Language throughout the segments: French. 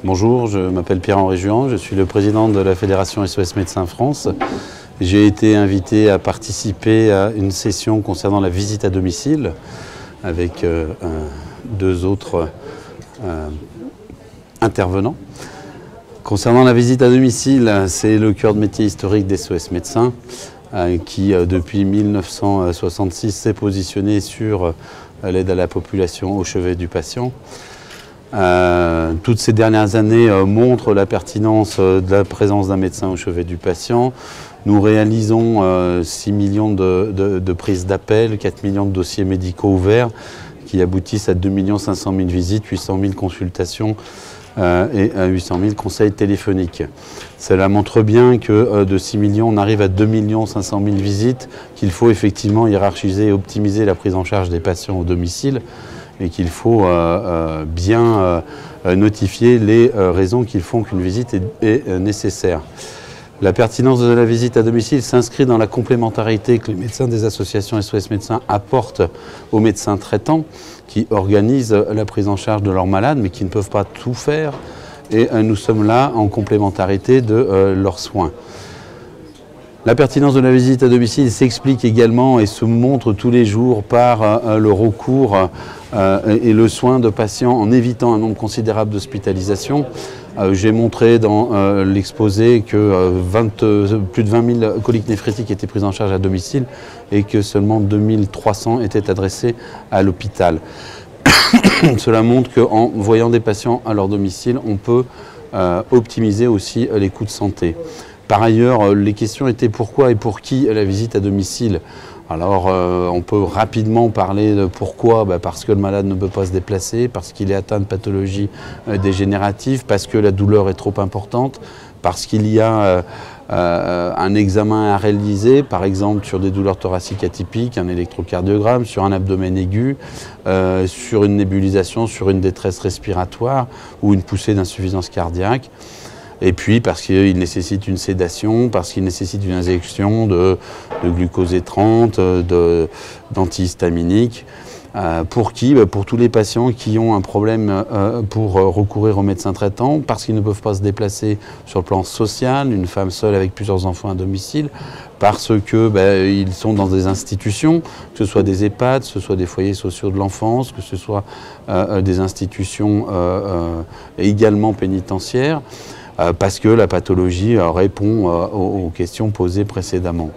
Bonjour, je m'appelle Pierre-Henri Juan, je suis le président de la Fédération SOS Médecins France. J'ai été invité à participer à une session concernant la visite à domicile avec deux autres intervenants. Concernant la visite à domicile, c'est le cœur de métier historique des SOS Médecins qui, depuis 1966, s'est positionné sur l'aide à la population au chevet du patient. Toutes ces dernières années montrent la pertinence de la présence d'un médecin au chevet du patient. Nous réalisons 6 millions de prises d'appel, 4 millions de dossiers médicaux ouverts qui aboutissent à 2 500 000 visites, 800 000 consultations et 800 000 conseils téléphoniques. Cela montre bien que de 6 millions, on arrive à 2 500 000 visites, qu'il faut effectivement hiérarchiser et optimiser la prise en charge des patients au domicile et qu'il faut bien notifier les raisons qui font qu'une visite est nécessaire. La pertinence de la visite à domicile s'inscrit dans la complémentarité que les médecins des associations SOS Médecins apportent aux médecins traitants qui organisent la prise en charge de leurs malades mais qui ne peuvent pas tout faire et nous sommes là en complémentarité de leurs soins. La pertinence de la visite à domicile s'explique également et se montre tous les jours par le recours et le soin de patients en évitant un nombre considérable d'hospitalisations. J'ai montré dans l'exposé que plus de 20 000 coliques néphrétiques étaient prises en charge à domicile et que seulement 2 300 étaient adressées à l'hôpital. Cela montre qu'en voyant des patients à leur domicile, on peut optimiser aussi les coûts de santé. Par ailleurs, les questions étaient pourquoi et pour qui la visite à domicile. Alors, on peut rapidement parler de pourquoi, parce que le malade ne peut pas se déplacer, parce qu'il est atteint de pathologies dégénératives, parce que la douleur est trop importante, parce qu'il y a un examen à réaliser, par exemple sur des douleurs thoraciques atypiques, un électrocardiogramme, sur un abdomen aigu, sur une nébulisation, sur une détresse respiratoire ou une poussée d'insuffisance cardiaque. Et puis parce qu'il nécessite une sédation, parce qu'il nécessite une injection de glucose étrante, d'antihistaminique. Pour qui? Pour tous les patients qui ont un problème pour recourir au médecin traitant, parce qu'ils ne peuvent pas se déplacer sur le plan social, une femme seule avec plusieurs enfants à domicile, parce qu'ils sont dans des institutions, que ce soit des EHPAD, que ce soit des foyers sociaux de l'enfance, que ce soit des institutions également pénitentiaires, parce que la pathologie répond aux questions posées précédemment.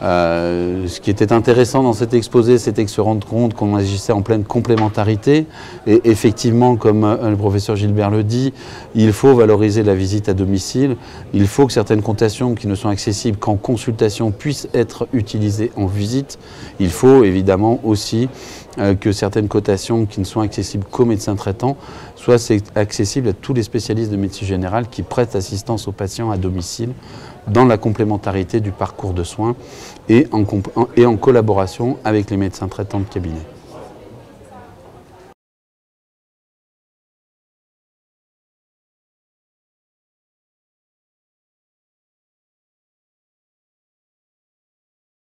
Ce qui était intéressant dans cet exposé, c'était de se rendre compte qu'on agissait en pleine complémentarité. Et effectivement, comme le professeur Gilbert le dit, il faut valoriser la visite à domicile. Il faut que certaines cotations qui ne sont accessibles qu'en consultation puissent être utilisées en visite. Il faut évidemment aussi que certaines cotations qui ne sont accessibles qu'aux médecins traitants soient accessibles à tous les spécialistes de médecine générale qui prêtent assistance aux patients à domicile dans la complémentarité du parcours de soins et en collaboration avec les médecins traitants de cabinet.